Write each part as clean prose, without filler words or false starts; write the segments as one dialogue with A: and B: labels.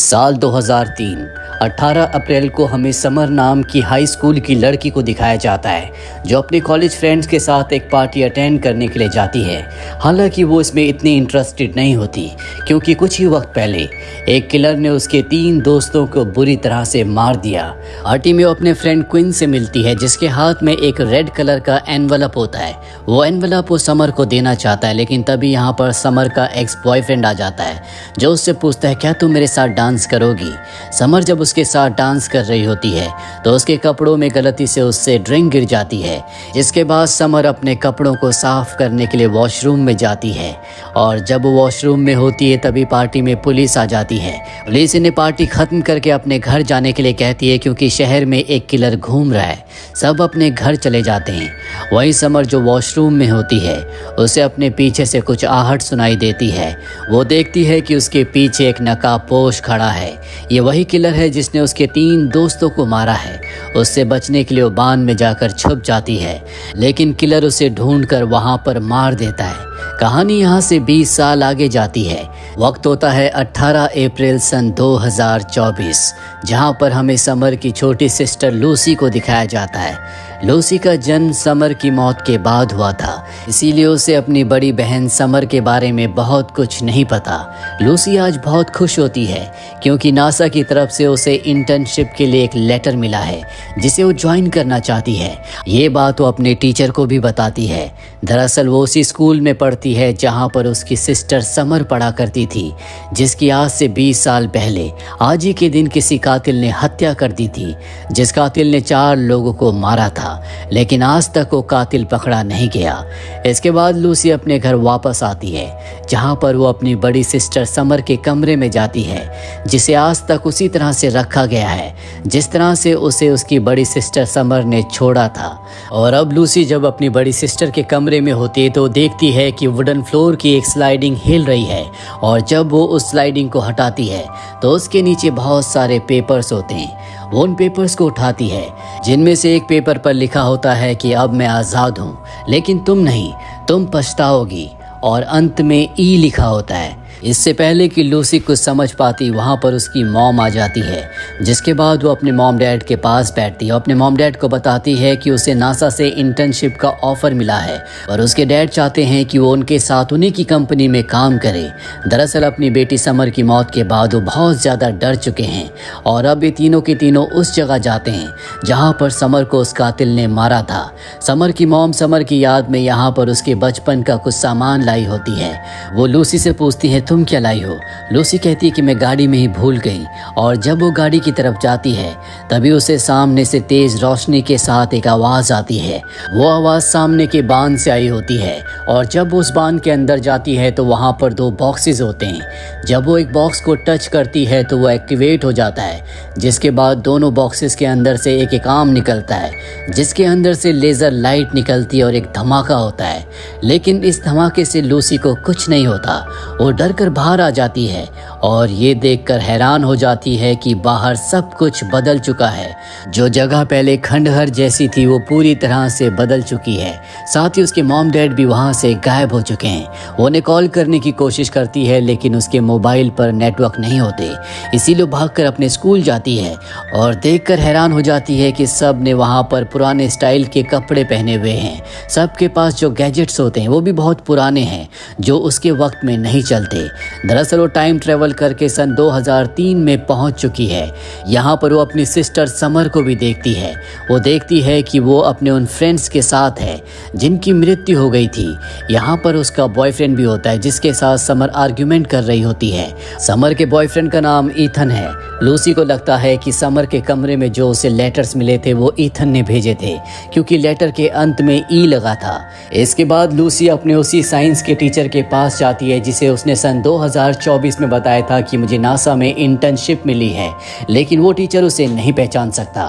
A: साल 2003 18 अप्रैल को हमें समर नाम की हाई स्कूल की लड़की को दिखाया जाता है जो अपने कॉलेज फ्रेंड्स के साथ एक पार्टी अटेंड करने के लिए जाती है। हालांकि वो इसमें इतनी इंटरेस्टेड नहीं होती क्योंकि कुछ ही वक्त पहले एक किलर ने उसके 3 दोस्तों को बुरी तरह से मार दिया। पार्टी में वो अपने फ्रेंड क्विन से मिलती है जिसके हाथ में एक रेड कलर का एनवलप होता है। वो एनवलप वो समर को देना चाहता है, लेकिन तभी यहाँ पर समर का एक्स बॉयफ्रेंड आ जाता है जो उससे पूछता है क्या तुम मेरे साथ डांस करोगी। समर जब उसके साथ डांस कर रही होती है तो उसके कपड़ों में गलती से उससे ड्रिंक गिर जाती है। जिसके बाद समर अपने कपड़ों को साफ करने के लिए वॉशरूम में जाती है और जब वो वॉशरूम में होती है तभी पार्टी में पुलिस आ जाती है। पुलिस इन्हें पार्टी खत्म करके अपने घर जाने के लिए कहती है क्योंकि शहर में एक किलर घूम रहा है। सब अपने घर चले जाते हैं। वही समर जो वॉशरूम में होती है उसे अपने पीछे से कुछ आहट सुनाई देती है। वो देखती है कि उसके पीछे एक नकाबपोश खड़ा है। ये वही किलर है जिसने उसके 3 दोस्तों को मारा है। उससे बचने के लिए वो बांध में जाकर छुप जाती है, लेकिन किलर उसे ढूंढकर वहां पर मार देता है। कहानी यहाँ से 20 साल आगे जाती है। वक्त होता है 18 अप्रैल सन 2024, जहाँ पर हमें समर की छोटी सिस्टर लूसी को दिखाया जाता है। लूसी का जन्म समर की मौत के बाद हुआ था, इसीलिए उसे अपनी बड़ी बहन समर के बारे में बहुत कुछ नहीं पता। लूसी आज बहुत खुश होती है क्योंकि नासा की तरफ से उसे इंटर्नशिप के लिए एक लेटर मिला है जिसे वो ज्वाइन करना चाहती है। ये बात वो अपने टीचर को भी बताती है। दरअसल वो उसी स्कूल में पढ़ती है जहाँ पर उसकी सिस्टर समर पढ़ा करती थी, जिसकी आज से 20 साल पहले आज ही के दिन किसी कातिल ने हत्या कर दी थी। जिस कातिल ने 4 लोगों को मारा था, लेकिन आज तक वो कातिल पकड़ा नहीं गया। इसके बाद लूसी अपने घर वापस आती है जहां पर वो अपनी बड़ी सिस्टर समर के कमरे में जाती है, जिसे आज तक उसी तरह से रखा गया है जिस तरह से उसे उसकी बड़ी सिस्टर समर ने छोड़ा था। और अब लूसी जब अपनी बड़ी सिस्टर के कमरे में होती है तो देखती है कि वुडन फ्लोर की एक स्लाइडिंग हिल रही है और जब वो उस स्लाइडिंग को हटाती है तो उसके नीचे बहुत सारे पेपर्स होते हैं। वो उन पेपर्स को उठाती है जिनमें से एक पेपर पर लिखा होता है कि अब मैं आज़ाद हूँ, लेकिन तुम नहीं, तुम पछताओगी। और अंत में ई लिखा होता है। इससे पहले कि लूसी कुछ समझ पाती वहाँ पर उसकी मॉम आ जाती है, जिसके बाद वो अपने मॉम डैड के पास बैठती है और अपने मॉम डैड को बताती है कि उसे नासा से इंटर्नशिप का ऑफर मिला है और उसके डैड चाहते हैं कि वो उनके साथ उन्हीं की कंपनी में काम करे। दरअसल अपनी बेटी समर की मौत के बाद वो बहुत ज़्यादा डर चुके हैं और अब ये तीनों के तीनों उस जगह जाते हैं जहाँ पर समर को उस कातिल ने मारा था। समर की मॉम समर की याद में यहाँ पर उसके बचपन का कुछ सामान लाई होती है। वो लूसी से पूछती है तुम क्या लाई हो। लूसी कहती है कि मैं गाड़ी में ही भूल गई। और जब वो गाड़ी की तरफ जाती है तभी उसे सामने से तेज रोशनी के साथ एक आवाज़ आती है। वो आवाज़ सामने के बांध से आई होती है और जब वो उस बांध के अंदर जाती है तो वहाँ पर 2 बॉक्सेस होते हैं। जब वो एक बॉक्स को टच करती है तो वो एक्टिवेट हो जाता है, जिसके बाद दोनों बॉक्सेस के अंदर से एक आर्म निकलता है जिसके अंदर से लेज़र लाइट निकलती है और एक धमाका होता है। लेकिन इस धमाके से लूसी को कुछ नहीं होता। वो डर कर बाहर आ जाती है और ये देखकर हैरान हो जाती है कि बाहर सब कुछ बदल चुका है। जो जगह पहले खंडहर जैसी थी वो पूरी तरह से बदल चुकी है। साथ ही उसके मॉम डैड भी वहाँ से गायब हो चुके हैं। वो उन्हें कॉल करने की कोशिश करती है लेकिन उसके मोबाइल पर नेटवर्क नहीं होते, इसीलिए भागकर अपने स्कूल जाती है और देखकर हैरान हो जाती है कि सब ने वहाँ पर पुराने स्टाइल के कपड़े पहने हुए हैं। सबके पास जो गैजेट्स होते हैं वो भी बहुत पुराने हैं जो उसके वक्त में नहीं चलते। दरअसल वो टाइम ट्रेवल करके सन 2003 में पहुंच चुकी है। यहाँ पर वो अपनी सिस्टर समर को भी देखती है। वो देखती है कि वो अपने उन फ्रेंड्स के साथ है जिनकी मृत्यु हो गई थी। यहाँ पर उसका बॉयफ्रेंड भी होता है जिसके साथ समर आर्ग्यूमेंट कर रही होती है। समर के बॉयफ्रेंड का नाम ईथन है। लूसी को लगता है कि समर के कमरे में जो उसे लेटर्स मिले थे वो ईथन ने भेजे थे क्योंकि लेटर के अंत में ई लगा था। इसके बाद लूसी अपने उसी साइंस के टीचर के पास जाती है जिसे उसने सन 2024 में बताया था कि मुझे नासा में इंटर्नशिप मिली है, लेकिन वो टीचर उसे नहीं पहचान सकता।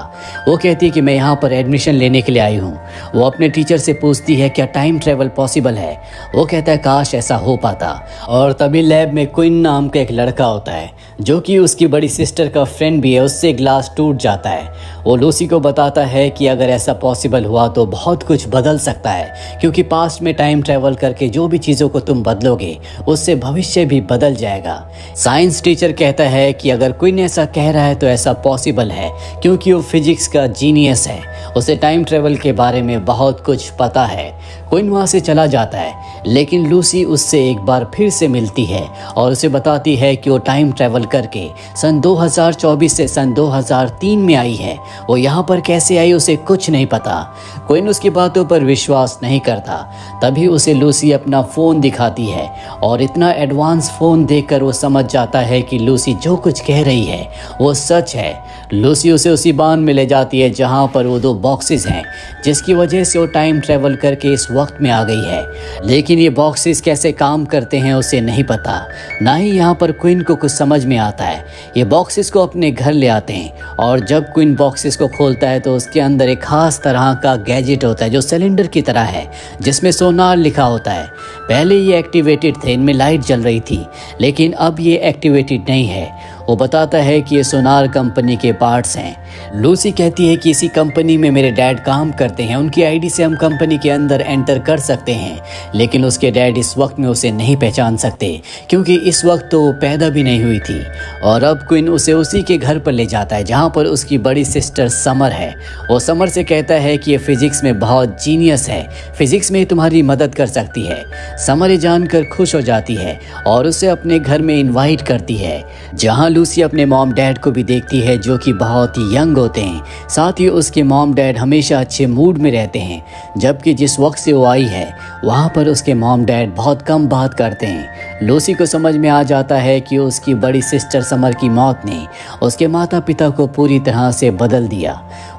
A: वो कहती है कि मैं यहाँ पर एडमिशन लेने के लिए आई हूँ। वो अपने टीचर से पूछती है क्या टाइम ट्रेवल पॉसिबल है। वो कहता है काश ऐसा हो पाता। और तभी लैब में क्विन नाम का एक लड़का होता है जो कि उसकी बड़ी सिस्टर का फ्रेंड भी है। उससे ग्लास टूट जाता है। वो लूसी को बताता है कि अगर ऐसा पॉसिबल हुआ तो बहुत कुछ बदल सकता है, क्योंकि पास्ट में टाइम ट्रैवल करके जो भी चीज़ों को तुम बदलोगे उससे भविष्य भी बदल जाएगा। साइंस टीचर कहता है कि अगर क्विन ऐसा कह रहा है तो ऐसा पॉसिबल है, क्योंकि वो फिजिक्स का जीनियस है, उसे टाइम ट्रैवल के बारे में बहुत कुछ पता है। क्विन वहाँ से चला जाता है, लेकिन लूसी उससे एक बार फिर से मिलती है और उसे बताती है कि वो टाइम ट्रैवल करके सन 2024 से सन 2003 में आई है। वो यहाँ पर कैसे आई उसे कुछ नहीं पता। क्विन उसकी बातों पर विश्वास नहीं करता। तभी उसे लूसी अपना फ़ोन दिखाती है और इतना एडवांस फ़ोन देखकर वो समझ जाता है कि लूसी जो कुछ कह रही है वो सच है। लूसी उसे उसी बान में ले जाती है जहाँ पर वो 2 बॉक्सेस हैं, जिसकी वजह से वो टाइम ट्रैवल करके इस वक्त में आ गई है। लेकिन ये बॉक्सेस कैसे काम करते हैं उसे नहीं पता, ना ही यहाँ पर क्विन को कुछ समझ में आता है। ये बॉक्सेस को अपने घर ले आते हैं और जब क्विन बॉक्सेस को खोलता है तो उसके अंदर एक खास तरह का गैजेट होता है जो सिलेंडर की तरह है, जिसमें सोनार लिखा होता है। पहले ये एक्टिवेटेड थे, इनमें लाइट जल रही थी, लेकिन अब ये एक्टिवेटेड नहीं है। वो बताता है कि ये सोनार कंपनी के पार्ट्स हैं। लूसी कहती है कि इसी कंपनी में मेरे डैड काम करते हैं, उनकी आईडी से हम कंपनी के अंदर एंटर कर सकते हैं। लेकिन उसके डैड इस वक्त में उसे नहीं पहचान सकते, क्योंकि इस वक्त तो वो पैदा भी नहीं हुई थी। और अब क्विन उसे उसी के घर पर ले जाता है जहाँ पर उसकी बड़ी सिस्टर समर है। वो समर से कहता है कि ये फिजिक्स में बहुत जीनियस है, फिजिक्स में तुम्हारी मदद कर सकती है। समर ये जानकर खुश हो जाती है और उसे अपने घर में इन्वाइट करती है, जहाँ लूसी अपने मॉम डैड को भी देखती है जो कि बहुत ही यंग होते हैं। साथ ही उसके मॉम डैड हमेशा अच्छे मूड में रहते हैं, जबकि जिस वक्त से वो आई है वहाँ पर उसके मॉम डैड बहुत कम बात करते हैं। लूसी को समझ में आ जाता है कि उसकी बड़ी सिस्टर समर की मौत ने उसके माता पिता को पूरी तरह से बदल दिया।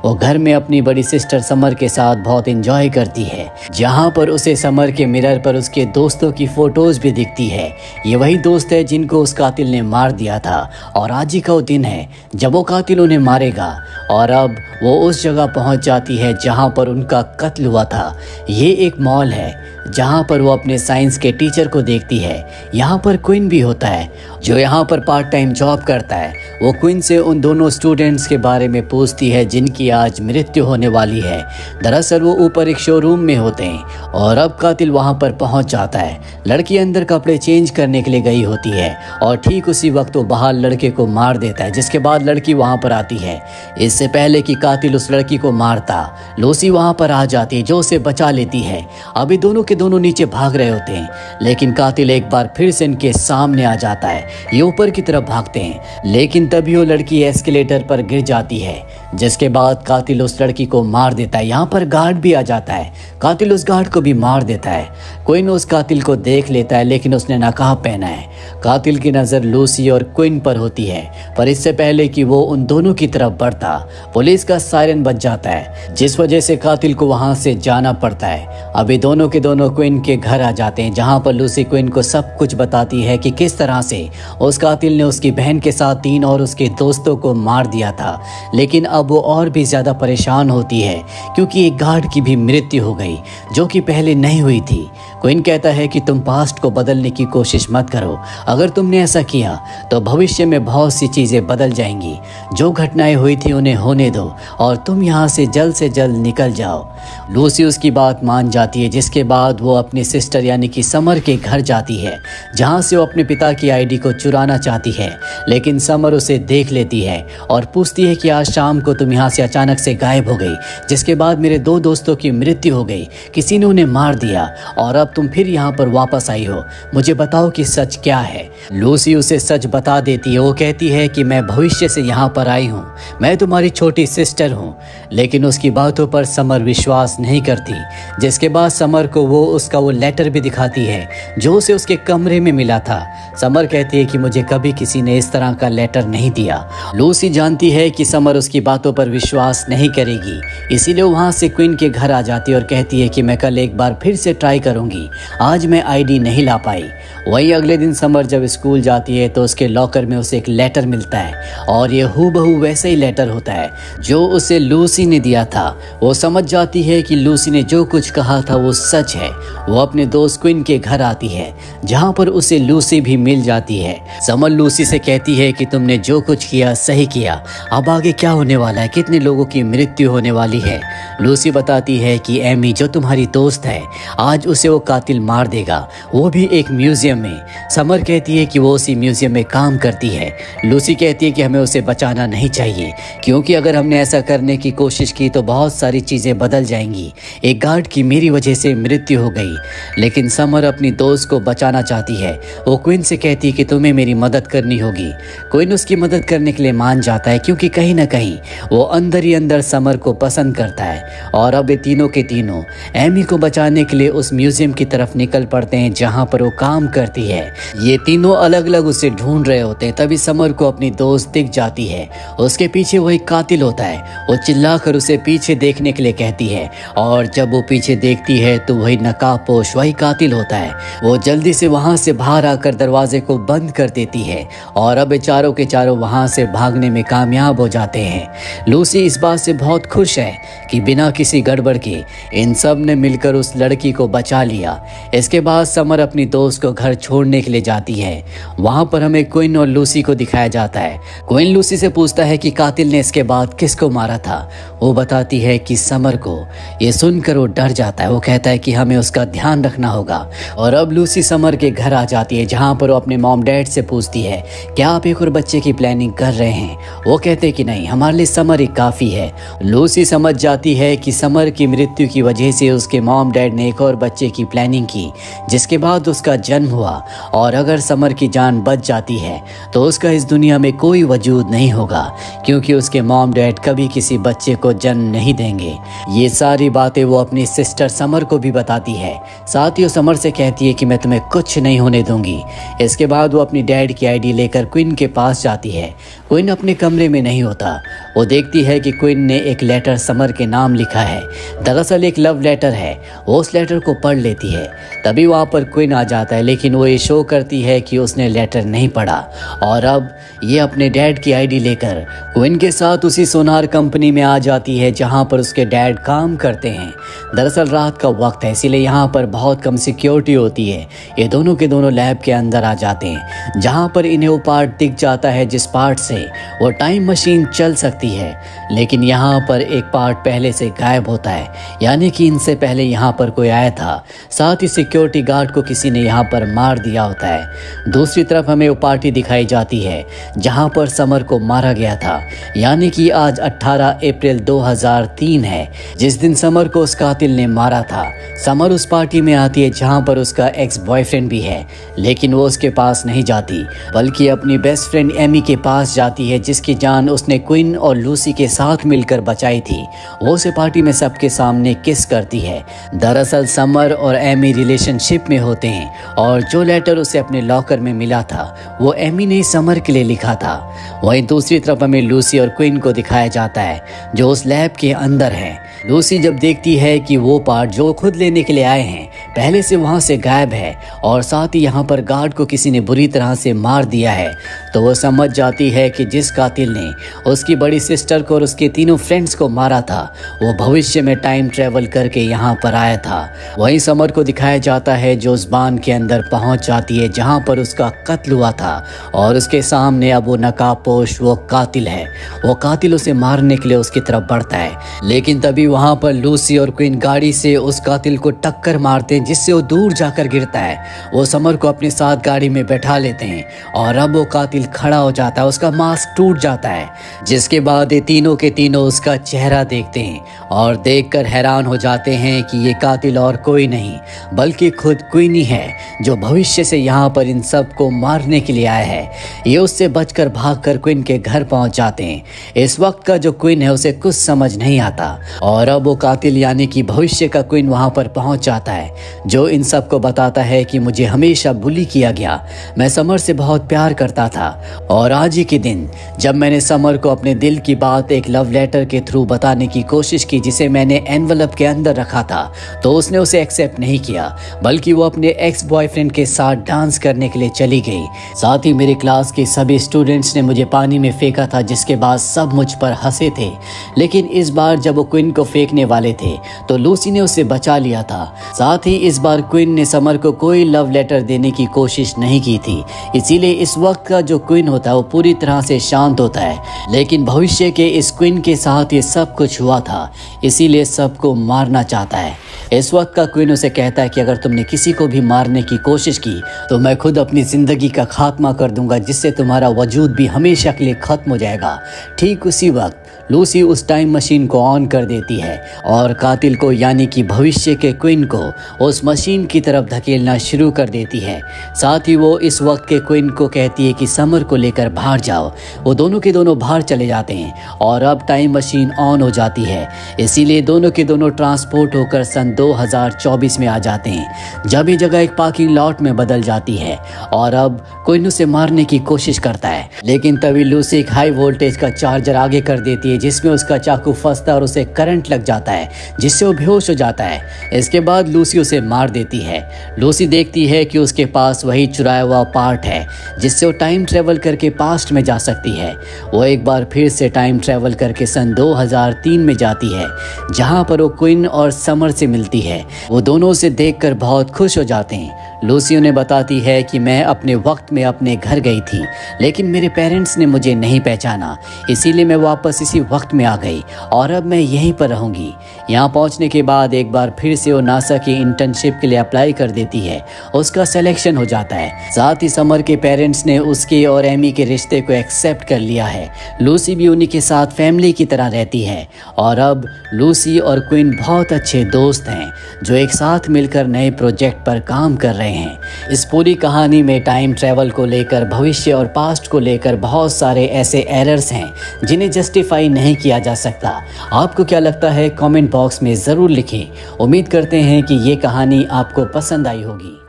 A: वो घर में अपनी बड़ी सिस्टर समर के साथ बहुत एंजॉय करती है, जहाँ पर उसे समर के मिरर पर उसके दोस्तों की फोटोज भी दिखती है। ये वही दोस्त है जिनको उस कातिल ने मार दिया था और आज ही का वो दिन है जब वो कातिल उन्हें मारेगा। और अब वो उस जगह पहुंच जाती है जहां पर उनका कत्ल हुआ था। ये एक मॉल है जहां पर वो अपने साइंस के टीचर को देखती है। यहाँ पर क्विन भी होता है जो यहाँ पर पार्ट टाइम जॉब करता है। वो क्विन से उन दोनों स्टूडेंट्स के बारे में पूछती है जिनकी आज मृत्यु होने वाली है। दरअसल वो ऊपर एक शोरूम में होते हैं और अब कातिल वहाँ पर पहुँच जाता है। लड़की अंदर कपड़े चेंज करने के लिए गई होती है और ठीक उसी वक्त वो बाहर लड़के को मार देता है, जिसके बाद लड़की वहाँ पर आती है। इससे पहले कि कातिल उस लड़की को मारता, लूसी वहाँ पर आ जाती है जो उसे बचा लेती है। अभी दोनों के दोनों नीचे भाग रहे होते हैं, लेकिन कातिल एक बार फिर से इनके सामने आ जाता है। ये ऊपर की तरफ भागते हैं, लेकिन तभी वो लड़की एस्केलेटर पर गिर जाती है, जिसके बाद कातिल उस लड़की को मार देता है। यहाँ पर गार्ड भी आ जाता है, कातिल उस गार्ड को भी मार देता है। क्विन उस कातिल को देख लेता है, लेकिन उसने नकाब पहना है। कातिल की नज़र लूसी और क्विन पर होती है, पर इससे पहले कि वो उन दोनों की तरफ बढ़ता, पुलिस का सायरन बज जाता है, जिस वजह से कातिल को वहाँ से जाना पड़ता है। अभी दोनों के दोनों क्विन के घर आ जाते हैं, जहाँ पर लूसी क्विन को सब कुछ बताती है कि किस तरह से उस कातिल ने उसकी बहन के साथ 3 और उसके दोस्तों को मार दिया था। लेकिन अब वो और भी ज़्यादा परेशान होती है, क्योंकि एक गार्ड की भी मृत्यु हो गई जो कि पहले नहीं हुई थी। क्विन कहता है कि तुम पास्ट को बदलने की कोशिश मत करो, अगर तुमने ऐसा किया तो भविष्य में बहुत सी चीज़ें बदल जाएंगी। जो घटनाएं हुई थी उन्हें होने दो और तुम यहाँ से जल्द निकल जाओ। लूसी उसकी बात मान जाती है, जिसके बाद वो अपनी सिस्टर यानी कि समर के घर जाती है, जहाँ से वो अपने पिता की आईडी को चुराना चाहती है। लेकिन समर उसे देख लेती है और पूछती है कि आज शाम को तुम यहाँ से अचानक से गायब हो गई, जिसके बाद मेरे 2 दोस्तों की मृत्यु हो गई, किसी ने उन्हें मार दिया और अब तुम फिर यहाँ पर वापस आई हो। मुझे बताओ कि सच क्या है। लूसी उसे सच बता देती है। वो कहती है कि मैं भविष्य से यहाँ पर आई हूँ, मैं तुम्हारी छोटी सिस्टर हूँ। लेकिन उसकी बातों पर समर विश्वास नहीं करती, जिसके बाद समर को वो उसका वो लेटर भी दिखाती है जो उसे उसके कमरे में मिला था। समर कहती है कि मुझे कभी किसी ने इस तरह का लेटर नहीं दिया। लूसी जानती है कि समर उसकी बातों पर विश्वास नहीं करेगी, इसीलिए वहाँ से क्विन के घर आ जाती है और कहती है कि मैं कल एक बार फिर से ट्राई करूँगी, आज मैं आईडी नहीं ला पाई। वहीं अगले दिन समर जब स्कूल जाती है तो उसके लॉकर में उसे एक लेटर मिलता है और ये हूबहू वैसे ही लेटर होता है जो उसे लूसी ने दिया था। वो समझ जाती है कि लूसी ने जो कुछ कहा था वो सच है। वो अपने दोस्त क्विन के घर आती है, जहाँ पर उसे लूसी भी मिल जाती है। है। समर लूसी से कहती है कि तुमने जो कुछ किया सही किया, अब आगे क्या होने वाला है, कितने लोगों की मृत्यु होने वाली है। लूसी बताती है कि एमी जो तुम्हारी दोस्त है, आज उसे वो कातिल मार देगा, वो भी एक म्यूजियम में। समर कहती है कि वो उसी म्यूजियम में काम करती है। लूसी कहती है कि हमें उसे बचाना नहीं चाहिए, क्योंकि अगर हमने ऐसा करने की कोशिश की तो बहुत सारी चीज़ें बदल जाएंगी। एक गार्ड की मेरी वजह से मृत्यु हो गई, लेकिन समर अपनी दोस्त को बचाना चाहती है। वो क्वीन से कहती है कि तुम्हें मेरी मदद करनी होगी। क्वीन उसकी मदद करने के लिए मान जाता है, क्योंकि कहीं ना कहीं वो अंदर ही अंदर समर को पसंद करता है। और अब ये तीनों के तीनों एमी को बचाने के लिए उस म्यूजियम की तरफ निकल पड़ते हैं जहाँ पर वो काम करती है। ये तीनों अलग अलग उसे ढूंढ रहे होते हैं, तभी समर को अपनी दोस्त दिख जाती है। उसके पीछे वही कातिल होता है। वो चिल्लाकर उसे पीछे देखने के लिए कहती है, और जब वो पीछे देखती है तो वही नकाबपोश वही कातिल होता है। वो जल्दी से वहां से बाहर आकर दरवाजे को बंद कर देती है, और अब चारों के चारों वहां से भागने में कामयाब हो जाते हैं। लूसी इस बात से बहुत खुश है कि बिना किसी गड़बड़ के इन सब ने मिलकर उस लड़की को बचा लिया। इसके बाद समर अपनी दोस्त को घर छोड़ने के लिए जाती है। वहां पर हमें क्वीन और लूसी को दिखाया जाता है। क्वीन लूसी से पूछता है कि कातिल ने इसके बाद किसको मारा था। वो बताती है कि समर को। ये सुनकर वो डर जाता है। वो कहता है कि हमें उसका ध्यान रखना होगा। और अब लूसी समर के घर आ जाती है, जहाँ पर वो अपने मॉम डैड से पूछती है, क्या आप एक और बच्चे की प्लानिंग कर रहे हैं। वो कहते हैं कि नहीं, हमारे लिए समर ही काफ़ी है। लूसी समझ जाती है कि समर की मृत्यु की वजह से उसके मॉम डैड ने एक और बच्चे की प्लानिंग की, जिसके बाद उसका जन्म हुआ। और अगर समर की जान बच जाती है तो उसका इस दुनिया में कोई वजूद नहीं होगा, क्योंकि उसके मॉम डैड कभी किसी बच्चे को जन्म नहीं देंगे। ये सारी बातें वो अपनी सिस्टर समर को भी बताती है। साथ ही वो समर से कहती है कि मैं तुम्हें कुछ नहीं होने दूंगी। इसके बाद वो अपनी डैड की आईडी लेकर क्वीन के पास जाती है। क्वीन अपने कमरे में नहीं होता। वो देखती है कि क्वीन ने एक लेटर समर के नाम लिखा है। दरअसल एक लव लेटर है। वो उस लेटर को पढ़ लेती है। तभी वहाँ पर क्वीन आ जाता है, लेकिन वो ये शो करती है कि उसने लेटर नहीं पढ़ा। और अब ये अपने डैड की आईडी लेकर क्वीन के साथ उसी सोनार कंपनी में आ जाती है जहाँ पर उसके डैड काम करते हैं। दरअसल रात का वक्त है, इसीलिए यहाँ पर बहुत कम सिक्योरिटी होती है। ये दोनों के दोनों लैब के अंदर आ जाते हैं, जहाँ पर इन्हें वो पार्ट दिख जाता है जिस पार्ट से वो टाइम मशीन चल सकती है। लेकिन यहाँ पर एक पार्ट पहले से गायब होता है, यानी कि इनसे पहले यहाँ पर कोई आया था। साथ ही सिक्योरिटी गार्ड को किसी ने यहाँ पर मार दिया होता है। दूसरी तरफ हमें वो पार्टी दिखाई जाती है जहाँ पर समर को मारा गया था, यानी कि आज 18 अप्रैल 2003 है, जिस दिन समर को उस कातिल ने मारा था। समर उस पार्टी में आती है जहाँ पर उसका एक्स बॉयफ्रेंड भी है, लेकिन वो उसके पास नहीं जाती, बल्कि अपनी बेस्ट फ्रेंड एमी के पास जाती है, जिसकी जान उसने क्वीन और लूसी के साथ मिलकर बचाई थी। वो उसे पार्टी में सबके सामने किस करती है। दरअसल समर और एमी रिलेशनशिप में होते हैं, और जो लेटर उसे अपने लॉकर में मिला था वो एमी ने समर के लिए लिखा था। वहीं दूसरी तरफ हमें लूसी और क्वीन को दिखाया जाता है जो उस लैब के अंदर है। लूसी जब देखती है कि वो पार्ट जो खुद लेने के लिए आए हैं पहले से वहाँ से गायब है, और साथ ही यहाँ पर गार्ड को किसी ने बुरी तरह से मार दिया है, तो वो समझ जाती है कि जिस कातिल ने उसकी बड़ी सिस्टर को और उसके तीनों फ्रेंड्स को मारा था वो भविष्य में टाइम ट्रेवल करके यहाँ पर आया था। वहीं समर को दिखाया जाता है जो उस बांध के अंदर पहुँच जाती है जहाँ पर उसका कत्ल हुआ था, और उसके सामने अब वो नकाबपोश वो कातिल है। वो कातिल उसे मारने के लिए उसकी तरफ बढ़ता है, लेकिन तभी वहाँ पर लूसी और क्वीन गाड़ी से उस कातिल को टक्कर मारते हैं, जिससे वो दूर जाकर गिरता है। वो समर को अपने साथ गाड़ी में बैठा लेते हैं, और अब वो कातिल खड़ा हो जाता है, उसका मास्क टूट जाता है, जिसके बाद ये तीनों के तीनों उसका चेहरा देखते हैं और देखकर हैरान हो जाते हैं कि ये कातिल और कोई नहीं बल्कि खुद क्वीन ही है, जो भविष्य से यहाँ पर इन सब को मारने के लिए आया है। ये उससे बचकर भागकर क्वीन के घर पहुँच जाते हैं। इस वक्त का जो क्वीन है उसे कुछ समझ नहीं आता, और अब वो कातिल यानी कि भविष्य का क्वीन वहाँ पर पहुँच जाता है, जो इन सब को बताता है कि मुझे हमेशा बुली किया गया, मैं समर से बहुत प्यार करता था, और आज ही के दिन जब मैंने समर को अपने दिल की बात एक लव लेटर के थ्रू बताने की कोशिश की, जिसे मैंने एनवलप के अंदर रखा था, तो उसने उसे एक्सेप्ट नहीं किया, बल्कि वो अपने एक्स बॉयफ्रेंड के साथ डांस करने के लिए चली गई। साथ ही मेरे क्लास के सभी स्टूडेंट्स ने मुझे पानी में फेंका था, जिसके बाद सब मुझ पर हंसे थे। लेकिन इस बार जब वो क्वीन को फेंकने वाले थे तो लूसी ने उसे बचा लिया था। साथ ही इस बार क्वीन ने समर को कोई लव लेटर देने की कोशिश नहीं की थी। इसीलिए इस वक्त का जो क्वीन होता है वो पूरी तरह से शांत होता है। लेकिन भविष्य के इस क्वीन के साथ ये सब कुछ हुआ था, इसीलिए सबको मारना चाहता है। इस वक्त का क्वीन उसे कहता है कि अगर तुमने किसी को भी मारने की कोशिश की तो मैं खुद अपनी जिंदगी का खात्मा कर दूंगा, जिससे तुम्हारा वजूद भी हमेशा के लिए खत्म हो जाएगा। ठीक उसी वक्त लूसी उस टाइम मशीन को ऑन कर देती है और कातिल को यानी कि भविष्य के क्वीन को उस मशीन की तरफ धकेलना शुरू कर देती है। साथ ही वो इस वक्त के क्वीन को कहती है कि समर को लेकर बाहर जाओ। वो दोनों के दोनों बाहर चले जाते हैं और अब टाइम मशीन ऑन हो जाती है। इसीलिए दोनों के दोनों ट्रांसपोर्ट होकर सन 2024 में आ जाते हैं, जब ये जगह एक पार्किंग लॉट में बदल जाती है और अब क्वीन उसे मारने की कोशिश करता है। लेकिन तभी लूसी एक हाई वोल्टेज का चार्जर आगे कर देती है, जिसमें उसका चाकू फंसता है और उसे करंट लग जाता है, जिससे वो बेहोश हो जाता है। इसके बाद लूसी उसे मार देती है। लूसी देखती है कि उसके पास वही चुराया हुआ पार्ट है, जिससे वो टाइम ट्रेवल करके पास्ट में जा सकती है। वो एक बार फिर से टाइम ट्रेवल करके सन 2003 में जाती है, जहां पर वो क्वीन और समर से मिलती है। वो दोनों उसे देखकर बहुत खुश हो जाते हैं। लूसी उन्हें बताती है कि मैं अपने वक्त में अपने घर गई थी, लेकिन मेरे पेरेंट्स ने मुझे नहीं पहचाना, इसीलिए मैं वापस इसी वक्त में आ गई और अब मैं यहीं पर रहूंगी। यहाँ पहुँचने के बाद एक बार फिर से वो नासा की इंटर्नशिप के लिए अप्लाई कर देती है। उसका सिलेक्शन हो जाता है। साथ ही समर के पेरेंट्स ने उसके और एमी के रिश्ते को एक्सेप्ट कर लिया है। लूसी भी उन्हीं के साथ फैमिली की तरह रहती है और अब लूसी और क्वीन बहुत अच्छे दोस्त हैं, जो एक साथ मिलकर नए प्रोजेक्ट पर काम कर रहे हैं। इस पूरी कहानी में टाइम ट्रैवल को लेकर, भविष्य और पास्ट को लेकर बहुत सारे ऐसे एरर्स हैं जिन्हें जस्टिफाई नहीं किया जा सकता। आपको क्या लगता है? कमेंट बॉक्स में ज़रूर लिखें। उम्मीद करते हैं कि ये कहानी आपको पसंद आई होगी।